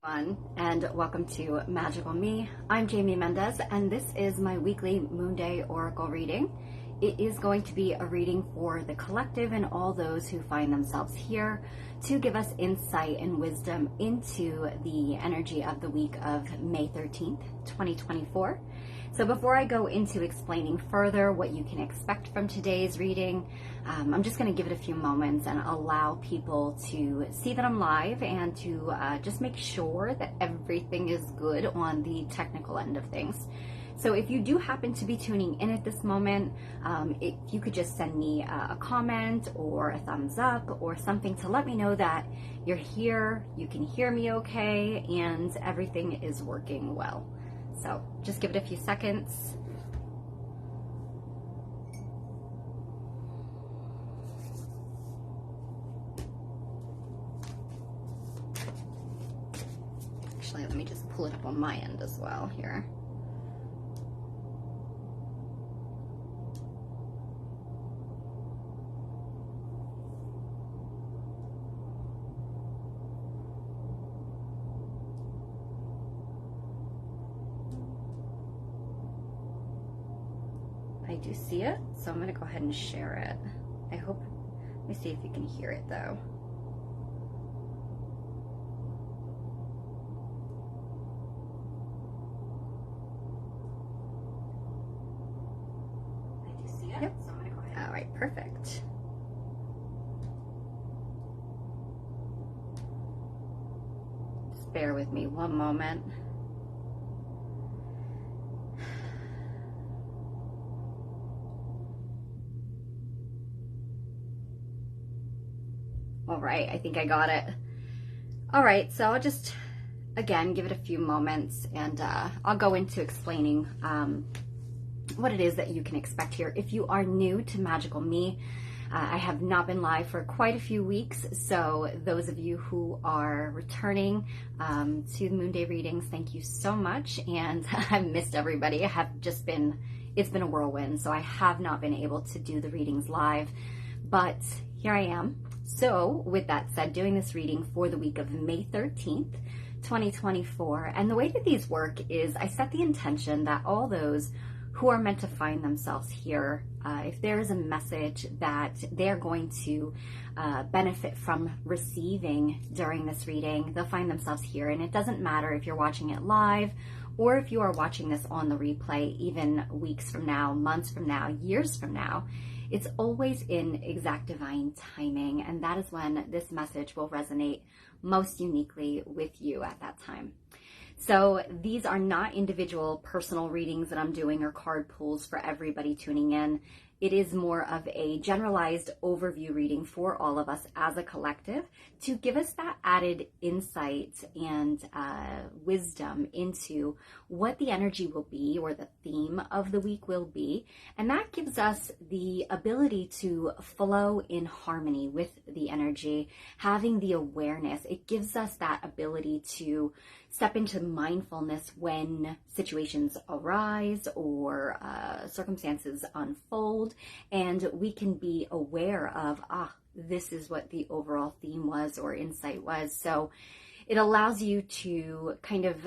Everyone, and welcome to Magical Me. I'm Jamie Mendez, and this is my weekly Moonday Oracle Reading. It is going to be a reading for the collective and all those who find themselves here to give us insight and wisdom into the energy of the week of May 13th, 2024. So before I go into explaining further what you can expect from today's reading, I'm just going to give it a few moments and allow people to see that I'm live and to just make sure that everything is good on the technical end of things. So if you do happen to be tuning in at this moment, if you could just send me a comment or a thumbs up or something to let me know that you're here, you can hear me okay, and everything is working well. So just give it a few seconds. Actually, let me just pull it up on my end as well here. I do see it, so I'm going to go ahead and share it. I hope, let me see if you can hear it though. I do see it, yep. So I'm going to go ahead. All right, perfect. Just bear with me one moment. All right, I think I got it. All right, so I'll just, again, give it a few moments and I'll go into explaining what it is that you can expect here. If you are new to Magical Me, I have not been live for quite a few weeks, so those of you who are returning to the Moonday readings, thank you so much, and I've missed everybody. I have just been, it's been a whirlwind, so I have not been able to do the readings live, but here I am. So with that said, doing this reading for the week of May 13th, 2024. And the way that these work is I set the intention that all those who are meant to find themselves here, if there is a message that they're going to benefit from receiving during this reading, they'll find themselves here. And it doesn't matter if you're watching it live or if you are watching this on the replay, even weeks from now, months from now, years from now. It's always in exact divine timing, and that is when this message will resonate most uniquely with you at that time. So these are not individual personal readings that I'm doing or card pulls for everybody tuning in. It is more of a generalized overview reading for all of us as a collective to give us that added insight and wisdom into what the energy will be or the theme of the week will be. And that gives us the ability to flow in harmony with the energy, having the awareness. It gives us that ability to step into mindfulness when situations arise or circumstances unfold, and we can be aware of, this is what the overall theme was or insight was. So it allows you to kind of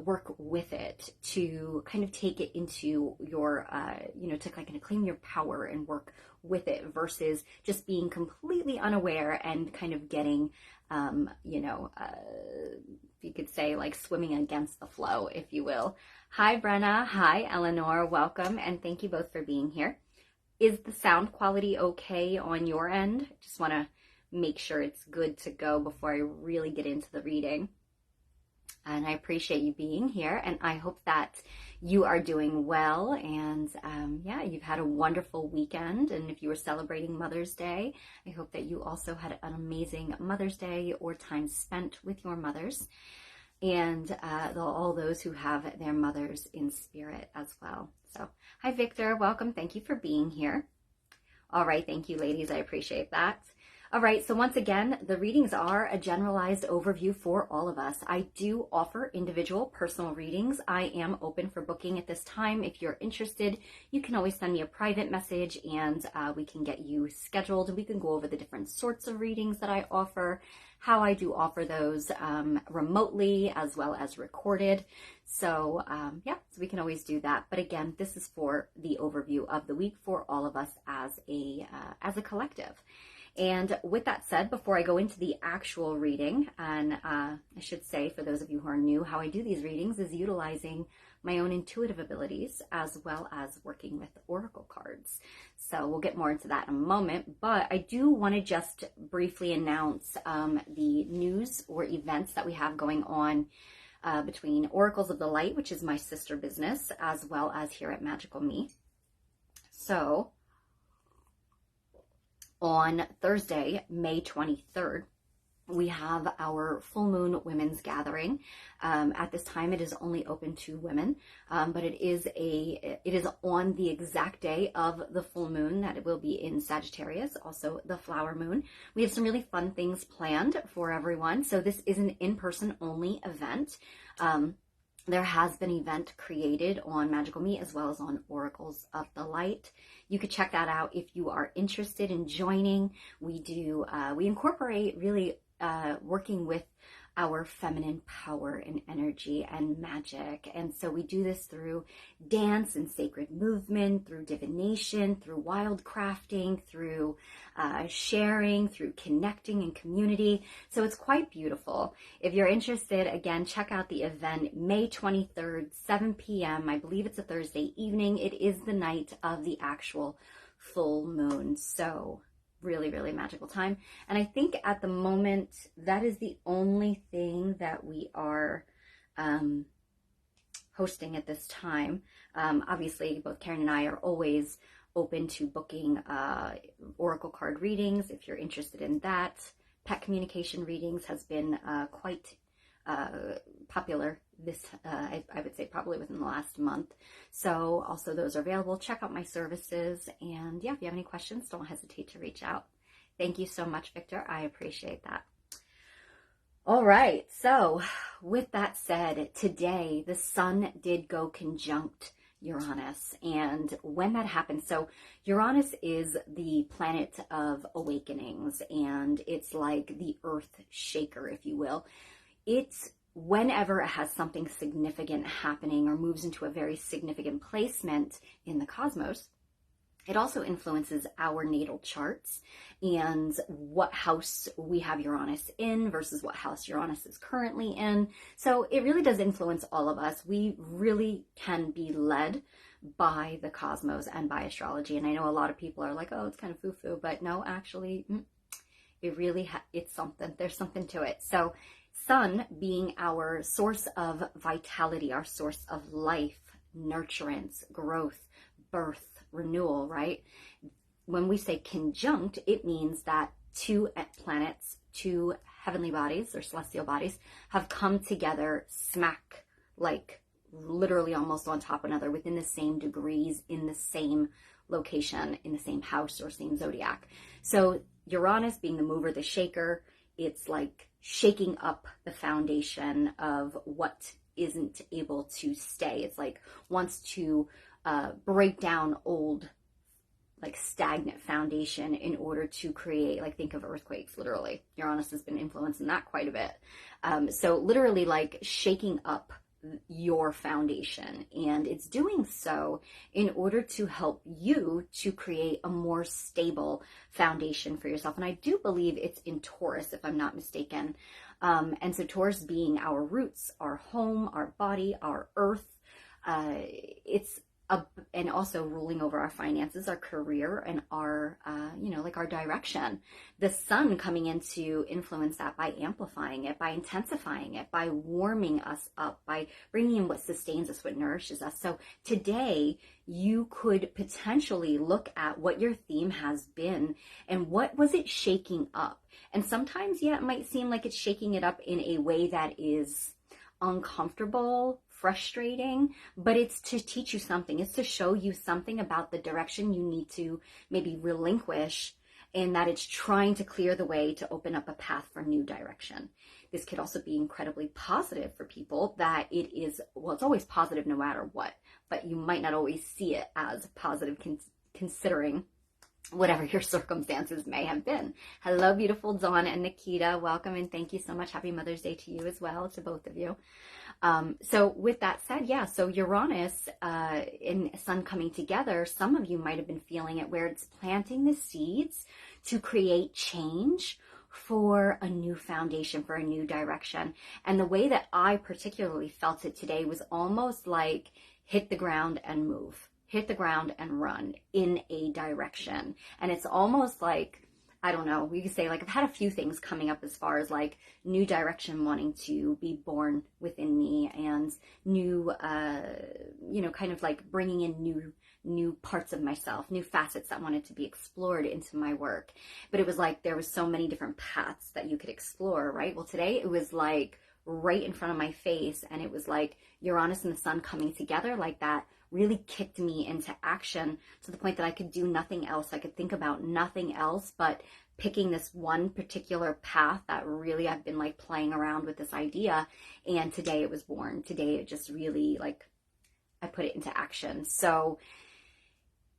work with it, to kind of take it into your, to kind of claim your power and work with it versus just being completely unaware and kind of getting, you could say like swimming against the flow, if you will. Hi, Brenna. Hi, Eleanor. Welcome. And thank you both for being here. Is the sound quality okay on your end? Just want to make sure it's good to go before I really get into the reading. And I appreciate you being here, and I hope that you are doing well, and you've had a wonderful weekend. And if you were celebrating Mother's Day, I hope that you also had an amazing Mother's Day or time spent with your mothers, and all those who have their mothers in spirit as well. So, hi Victor, welcome, thank you for being here. All right, thank you ladies, I appreciate that. All right, so once again, the readings are a generalized overview for all of us. I do offer individual personal readings. I am open for booking at this time. If you're interested, you can always send me a private message and we can get you scheduled. We can go over the different sorts of readings that I offer, how I do offer those remotely as well as recorded. So yeah, so we can always do that. But again, this is for the overview of the week for all of us as a collective. And with that said, before I go into the actual reading, and I should say for those of you who are new, how I do these readings is utilizing my own intuitive abilities as well as working with oracle cards. So we'll get more into that in a moment, but I do want to just briefly announce the news or events that we have going on between Oracles of the Light, which is my sister business, as well as here at Magical Me. So on Thursday, May 23rd, we have our full moon women's gathering. At this time, it is only open to women, but it is on the exact day of the full moon that it will be in Sagittarius, also the flower moon. We have some really fun things planned for everyone. So this is an in-person only event. There has been an event created on Magical Me as well as on Oracles of the Light. You could check that out if you are interested in joining. We incorporate really working with our feminine power and energy and magic. And so we do this through dance and sacred movement, through divination, through wild crafting, through sharing, through connecting and community. So it's quite beautiful. If you're interested, again, check out the event May 23rd, 7 p.m. I believe it's a Thursday evening. It is the night of the actual full moon. So really, really magical time. And I think at the moment, that is the only thing that we are hosting at this time. Obviously, both Karen and I are always open to booking oracle card readings if you're interested in that. Pet communication readings has been quite popular this, I would say probably within the last month. So also those are available. Check out my services. And yeah, if you have any questions, don't hesitate to reach out. Thank you so much, Victor. I appreciate that. All right. So with that said, today the sun did go conjunct Uranus. And when that happens, so Uranus is the planet of awakenings, and it's like the earth shaker, if you will. It's whenever it has something significant happening or moves into a very significant placement in the cosmos, it also influences our natal charts and what house we have Uranus in versus what house Uranus is currently in. So it really does influence all of us. We really can be led by the cosmos and by astrology. And I know a lot of people are like, oh, it's kind of foo-foo, but no, actually, it really, it's something. There's something to it. So sun being our source of vitality, our source of life, nurturance, growth, birth, renewal, right? When we say conjunct, it means that two planets, two heavenly bodies or celestial bodies have come together smack, like literally almost on top of another within the same degrees, in the same location, in the same house or same zodiac. So Uranus being the mover, the shaker, it's like shaking up the foundation of what isn't able to stay. It's like wants to break down old, like stagnant foundation in order to create, like think of earthquakes, literally. Uranus has been influencing that quite a bit. So literally like shaking up your foundation, and it's doing so in order to help you to create a more stable foundation for yourself. And I do believe it's in Taurus, if I'm not mistaken. And so Taurus being our roots, our home, our body, our earth, and also ruling over our finances, our career, and our, like our direction. The sun coming in to influence that by amplifying it, by intensifying it, by warming us up, by bringing in what sustains us, what nourishes us. So today you could potentially look at what your theme has been and what was it shaking up. And sometimes, yeah, it might seem like it's shaking it up in a way that is uncomfortable, frustrating, but it's to teach you something. It's to show you something about the direction you need to maybe relinquish and that it's trying to clear the way to open up a path for new direction. This could also be incredibly positive for people, that it is, well, it's always positive no matter what, but you might not always see it as positive considering whatever your circumstances may have been. Hello, beautiful Dawn and Nikita. Welcome and thank you so much. Happy Mother's Day to you as well, to both of you. So with that said, yeah, so Uranus and Sun coming together, some of you might have been feeling it, where it's planting the seeds to create change for a new foundation, for a new direction. And the way that I particularly felt it today was almost like hit the ground and move. Hit the ground and run in a direction. And it's almost like, I don't know, we could say like I've had a few things coming up as far as like new direction wanting to be born within me, and new, kind of like bringing in new parts of myself, new facets that wanted to be explored into my work. But it was like there was so many different paths that you could explore, right? Well, today it was like right in front of my face, and it was like Uranus and the Sun coming together like that really kicked me into action, to the point that I could do nothing else. I could think about nothing else but picking this one particular path that really I've been like playing around with this idea. And today it was born. Today it just really like, I put it into action. So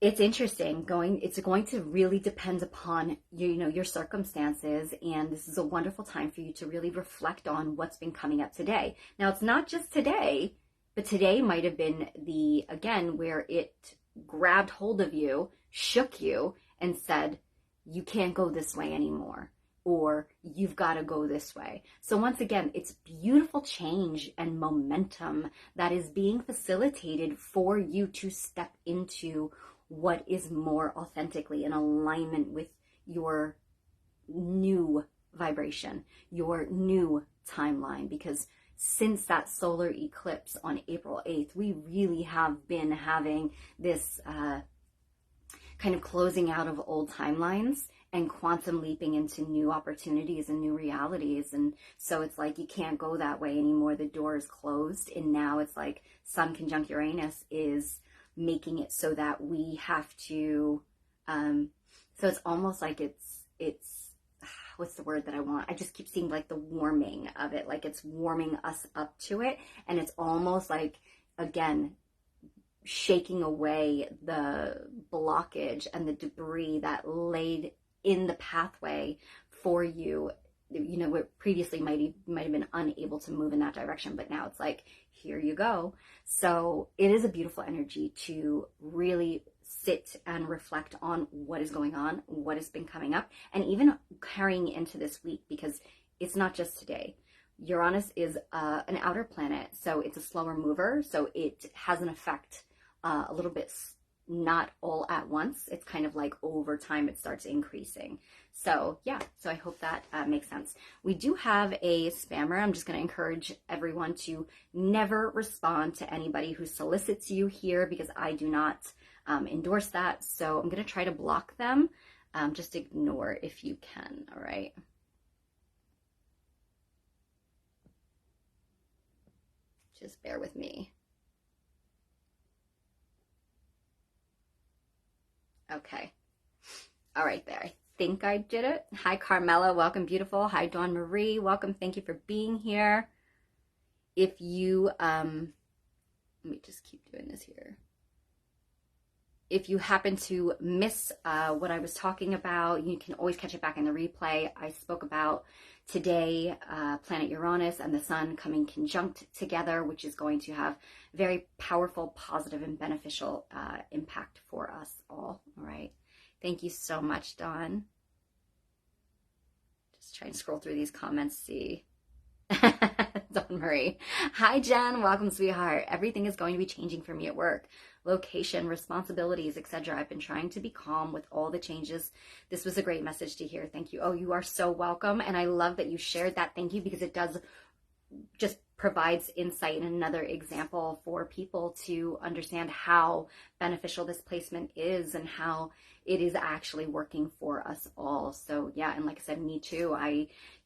it's interesting. It's going to really depend upon your circumstances, and this is a wonderful time for you to really reflect on what's been coming up today. Now, it's not just today, but today might have been where it grabbed hold of you, shook you, and said, you can't go this way anymore, or you've got to go this way. So once again, it's beautiful change and momentum that is being facilitated for you to step into what is more authentically in alignment with your new vibration, your new timeline. Because since that solar eclipse on April 8th, we really have been having this kind of closing out of old timelines and quantum leaping into new opportunities and new realities. And so it's like, you can't go that way anymore. The door is closed. And now it's like Sun conjunct Uranus is making it so that we have to, so it's almost like it's, what's the word that I want? I just keep seeing like the warming of it, like it's warming us up to it. And it's almost like, again, shaking away the blockage and the debris that laid in the pathway for you. Where previously might have been unable to move in that direction, but now it's like, here you go. So it is a beautiful energy to really sit and reflect on what is going on, what has been coming up, and even carrying into this week, because it's not just today. Uranus is an outer planet, so it's a slower mover, so it has an effect a little bit, not all at once. It's kind of like over time it starts increasing. So yeah, so I hope that makes sense. We do have a spammer. I'm just going to encourage everyone to never respond to anybody who solicits you here, because I do not endorse that. So I'm going to try to block them. Just ignore if you can. All right. Just bear with me. Okay. All right, there. I think I did it. Hi, Carmela. Welcome, beautiful. Hi, Dawn Marie. Welcome. Thank you for being here. If you, let me just keep doing this here. If you happen to miss what I was talking about, you can always catch it back in the replay. I spoke about today, planet Uranus and the Sun coming conjunct together, which is going to have very powerful, positive, and beneficial impact for us all. All right. Thank you so much, Dawn. Just try and scroll through these comments, see. Dawn Marie. Hi, Jen. Welcome, sweetheart. Everything is going to be changing for me at work. Location, responsibilities, etc. I've been trying to be calm with all the changes. This was a great message to hear. Thank you. Oh, you are so welcome. And I love that you shared that. Thank you, because it does just provides insight and another example for people to understand how beneficial this placement is and how it is actually working for us all. So yeah, and like I said, me too.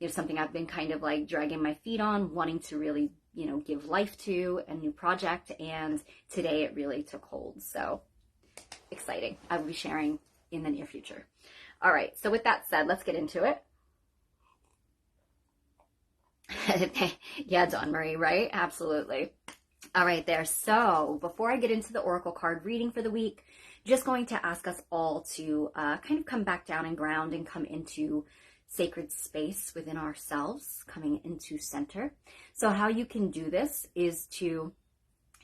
Something I've been kind of like dragging my feet on, wanting to really, give life to a new project. And today it really took hold. So exciting. I will be sharing in the near future. All right, so with that said, let's get into it. Yeah, Dawn Marie, right? Absolutely. All right there. So before I get into the Oracle card reading for the week, just going to ask us all to kind of come back down and ground and come into sacred space within ourselves, coming into center. So how you can do this is to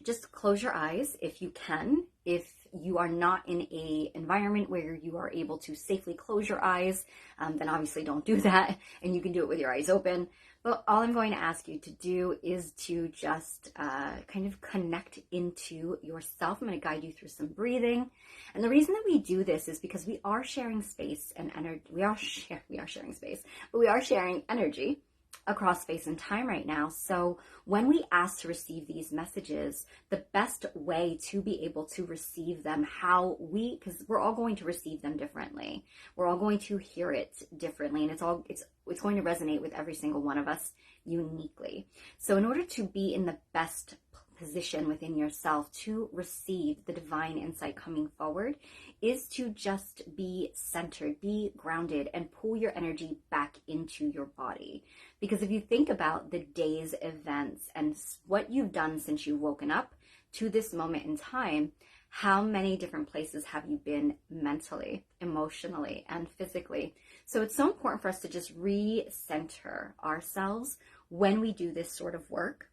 just close your eyes if you can. If you are not in a environment where you are able to safely close your eyes, then obviously don't do that, and you can do it with your eyes open. But all I'm going to ask you to do is to just kind of connect into yourself. I'm going to guide you through some breathing. And the reason that we do this is because we are sharing space and energy. We are sharing space, but we are sharing energy across space and time right now. So when we ask to receive these messages, the best way to be able to receive them, because we're all going to receive them differently. We're all going to hear it differently, and it's going to resonate with every single one of us uniquely. So in order to be in the best position within yourself to receive the divine insight coming forward is to just be centered, be grounded, and pull your energy back into your body. Because if you think about the day's events and what you've done since you've woken up to this moment in time, how many different places have you been mentally, emotionally, and physically? So it's so important for us to just re-center ourselves when we do this sort of work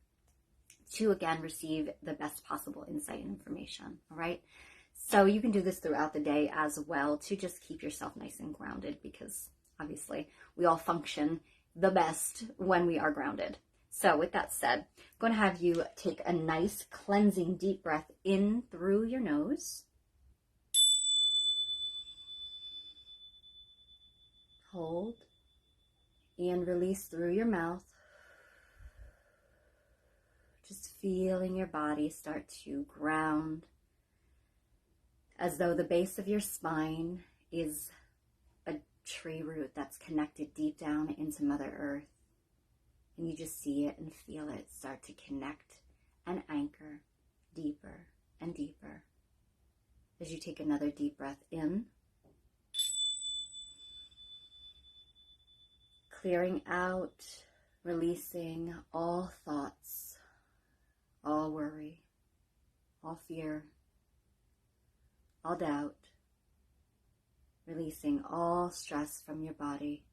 to, again, receive the best possible insight and information, all right? So you can do this throughout the day as well to just keep yourself nice and grounded, because obviously we all function the best when we are grounded. So with that said, I'm going to have you take a nice cleansing deep breath in through your nose. Hold and release through your mouth. Just feeling your body start to ground as though the base of your spine is a tree root that's connected deep down into Mother Earth. And you just see it and feel it start to connect and anchor deeper and deeper as you take another deep breath in, clearing out, releasing all thoughts, all worry, all fear, all doubt, releasing all stress from your body,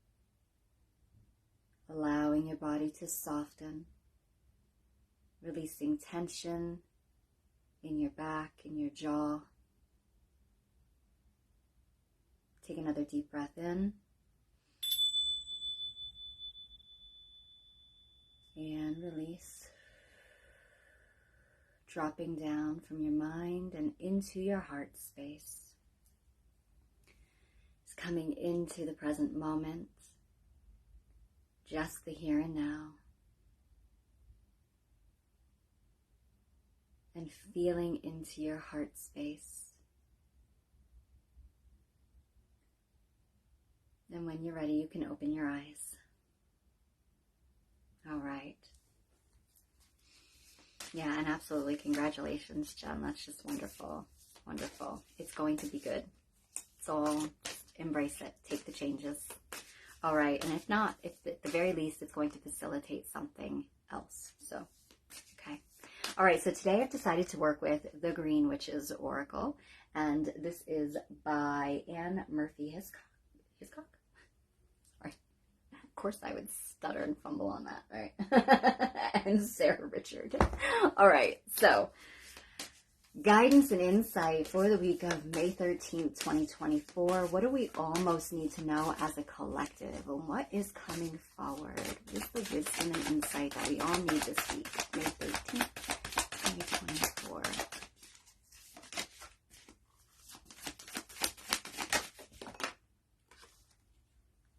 allowing your body to soften, releasing tension in your back, in your jaw. Take another deep breath in. And release. Dropping down from your mind and into your heart space. It's coming into the present moment. Just the here and now. And feeling into your heart space. And when you're ready, you can open your eyes. All right. Yeah, and absolutely, congratulations, Jen. That's just wonderful. Wonderful. It's going to be good. So embrace it. Take the changes. All right. And if not, if at the very least, it's going to facilitate something else. So, okay. All right. So today I've decided to work with the Green Witch's Oracle. And this is by Anne Murphy Hiscock. Sorry. Of course I would stutter and fumble on that, right? And Sarah Richard. All right. So guidance and insight for the week of May 13th, 2024. What do we almost need to know as a collective? And what is coming forward? What is the wisdom and insight that we all need this week, May 13th, 2024?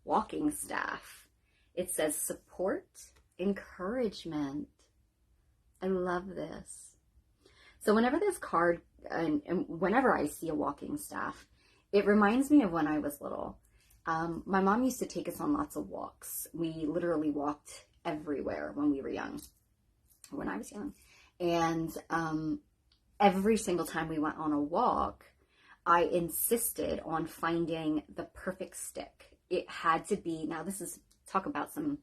Walking staff. It says support, encouragement. I love this. So whenever this card, and whenever I see a walking staff, it reminds me of when I was little. My mom used to take us on lots of walks. We literally walked everywhere when we were young, when I was young. And every single time we went on a walk, I insisted on finding the perfect stick. It had to be, now this is, talk about some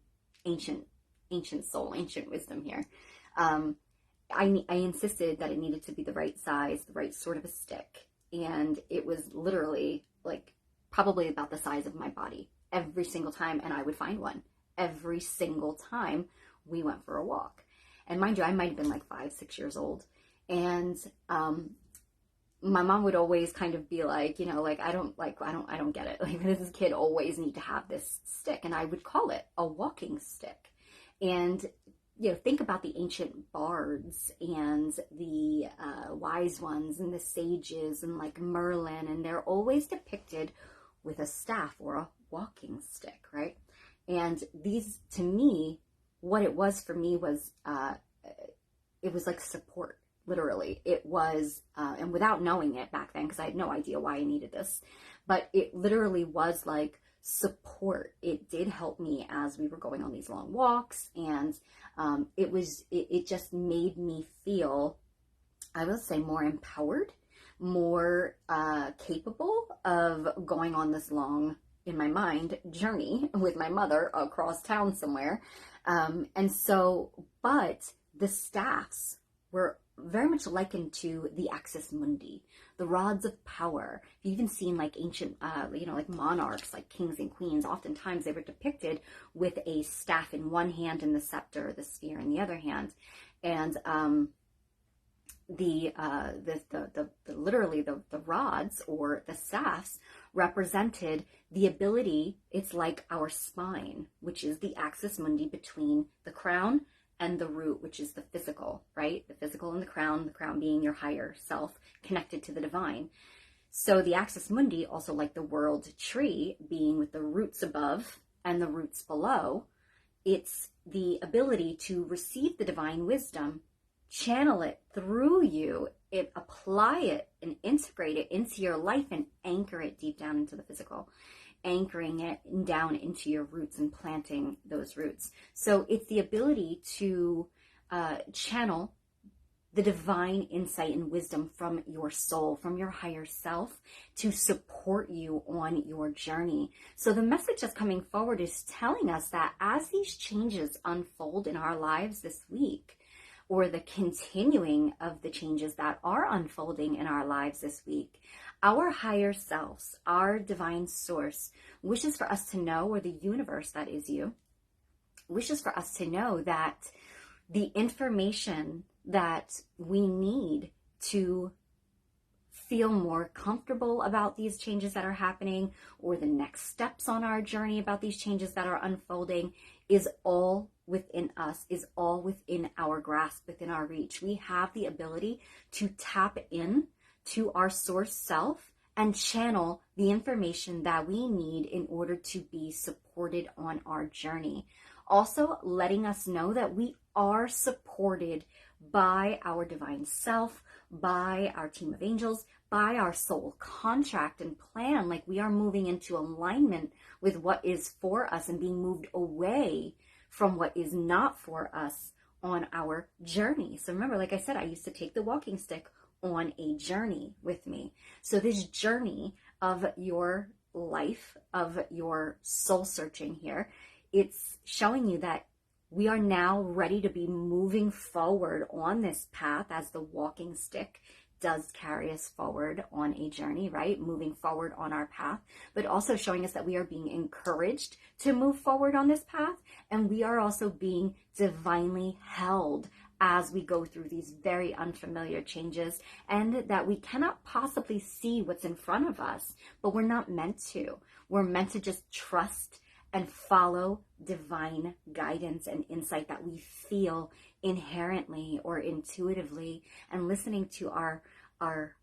ancient soul, ancient wisdom here. I insisted that it needed to be the right size, the right sort of a stick. And it was literally like probably about the size of my body every single time. And I would find one every single time we went for a walk. And mind you, I might have been like 5, 6 years old. And, my mom would always kind of be like, you know, like, I don't get it. Like, this kid always need to have this stick. And I would call it a walking stick. And, you know, think about the ancient bards and the wise ones and the sages and like Merlin. And they're always depicted with a staff or a walking stick, right? And these, to me, what it was for me was, it was like support. Literally, it was, and without knowing it back then, because I had no idea why I needed this, but it literally was like support. It did help me as we were going on these long walks, and it just made me feel, I will say, more empowered, more capable of going on this long, in my mind, journey with my mother across town somewhere. And so, but the staffs were very much likened to the axis mundi, the rods of power. You've even seen like ancient, you know, like monarchs, like kings and queens. Oftentimes they were depicted with a staff in one hand and the scepter, the spear in the other hand. And literally the rods or the staffs represented the ability. It's like our spine, which is the axis mundi between the crown and the root, which is the physical, right? The physical and the crown being your higher self connected to the divine. So the axis mundi, also like the world tree, being with the roots above and the roots below, it's the ability to receive the divine wisdom, channel it through you, apply it and integrate it into your life and anchor it deep down into the physical. Anchoring it down into your roots and planting those roots. So it's the ability to channel the divine insight and wisdom from your soul, from your higher self, to support you on your journey. So the message that's coming forward is telling us that as these changes unfold in our lives this week, or the continuing of the changes that are unfolding in our lives this week, our higher selves, our divine source, wishes for us to know, or the universe that is you, wishes for us to know that the information that we need to feel more comfortable about these changes that are happening, or the next steps on our journey about these changes that are unfolding, is all within us, is all within our grasp, within our reach. We have the ability to tap in to our source self and channel the information that we need in order to be supported on our journey. Also letting us know that we are supported by our divine self, by our team of angels, by our soul contract and plan. Like we are moving into alignment with what is for us and being moved away from what is not for us on our journey. So remember, like I said, I used to take the walking stick on a journey with me. So this journey of your life, of your soul searching here, it's showing you that we are now ready to be moving forward on this path, as the walking stick does carry us forward on a journey, right? Moving forward on our path, but also showing us that we are being encouraged to move forward on this path. And we are also being divinely held as we go through these very unfamiliar changes, and that we cannot possibly see what's in front of us, but we're not meant to. We're meant to just trust and follow divine guidance and insight that we feel inherently or intuitively, and listening to our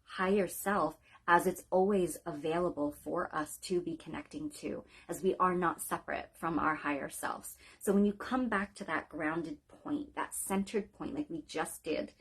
higher self, as it's always available for us to be connecting to, as we are not separate from our higher selves. So when you come back to that grounded point, that centered point, like we just did,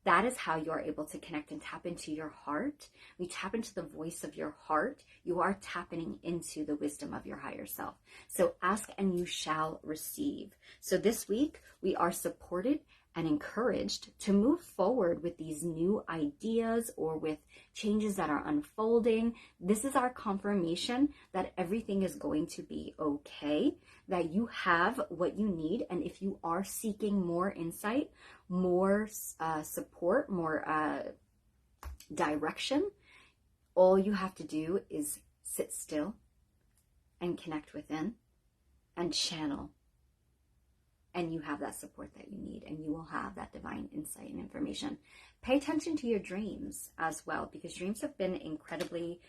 that is how you're able to connect and tap into your heart. We tap into the voice of your heart. You are tapping into the wisdom of your higher self. So ask and you shall receive. So this week we are supported and encouraged to move forward with these new ideas or with changes that are unfolding. This is our confirmation that everything is going to be okay, that you have what you need. And if you are seeking more insight, more support, more direction, all you have to do is sit still and connect within and channel. And you have that support that you need, and you will have that divine insight and information. Pay attention to your dreams as well, because dreams have been incredibly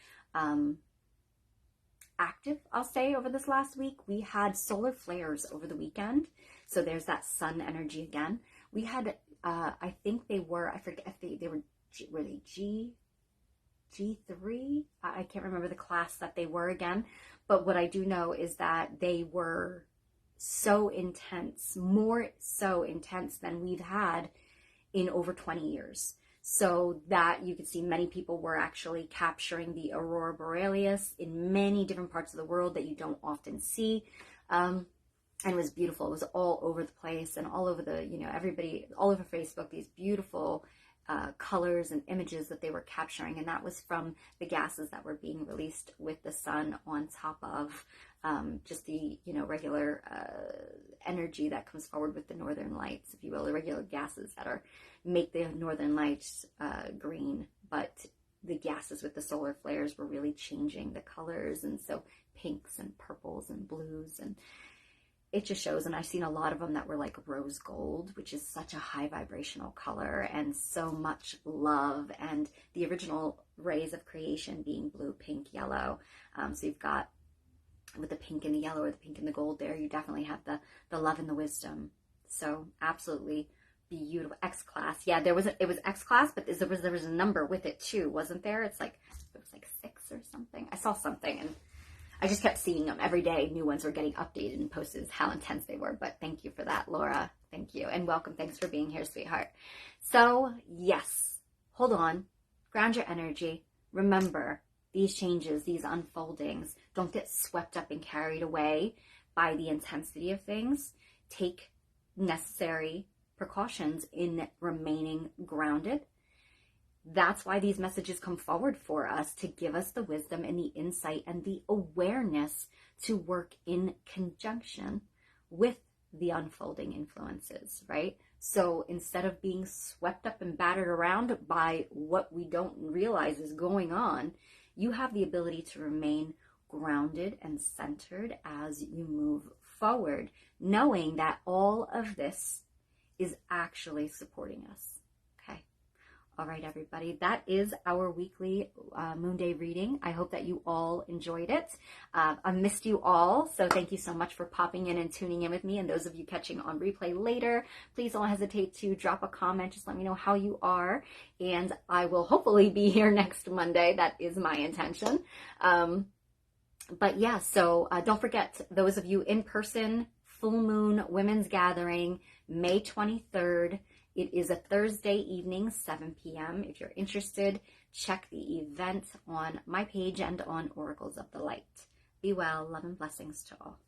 active, I'll say, over this last week. We had solar flares over the weekend, so there's that sun energy again. We had, I think they were, I forget if they were they G3? I can't remember the class that they were again, but what I do know is that they were so intense, more so intense than we've had in over 20 years. So that you could see many people were actually capturing the aurora borealis in many different parts of the world that you don't often see. And it was beautiful. It was all over the place and all over the, everybody, all over Facebook, these beautiful colors and images that they were capturing. And that was from the gases that were being released with the sun on top of just the, regular energy that comes forward with the northern lights, if you will, the regular gases that make the northern lights green. But the gases with the solar flares were really changing the colors. And so pinks and purples and blues, and it just shows. And I've seen a lot of them that were like rose gold, which is such a high vibrational color, and so much love, and the original rays of creation being blue, pink, yellow. So you've got, with the pink and the yellow, or the pink and the gold there, you definitely have the love and the wisdom. So absolutely beautiful. X class. Yeah, it was X class, but there was a number with it too, wasn't there? It was like 6 or something. I saw something, and I just kept seeing them every day. New ones were getting updated and posted, how intense they were. But thank you for that, Laura. Thank you. And welcome. Thanks for being here, sweetheart. So yes, hold on. Ground your energy. Remember, these changes, these unfoldings, don't get swept up and carried away by the intensity of things. Take necessary precautions in remaining grounded. That's why these messages come forward for us, to give us the wisdom and the insight and the awareness to work in conjunction with the unfolding influences, right? So instead of being swept up and battered around by what we don't realize is going on, you have the ability to remain grounded and centered as you move forward, knowing that all of this is actually supporting us. Okay. All right, everybody. That is our weekly Moonday reading. I hope that you all enjoyed it. I missed you all, so thank you so much for popping in and tuning in with me. And those of you catching on replay later, please don't hesitate to drop a comment. Just let me know how you are, and I will hopefully be here next Monday. That is my intention. But yeah, so don't forget, those of you in person, Full Moon Women's Gathering, May 23rd. It is a Thursday evening, 7 p.m. If you're interested, check the event on my page and on Oracles of the Light. Be well, love and blessings to all.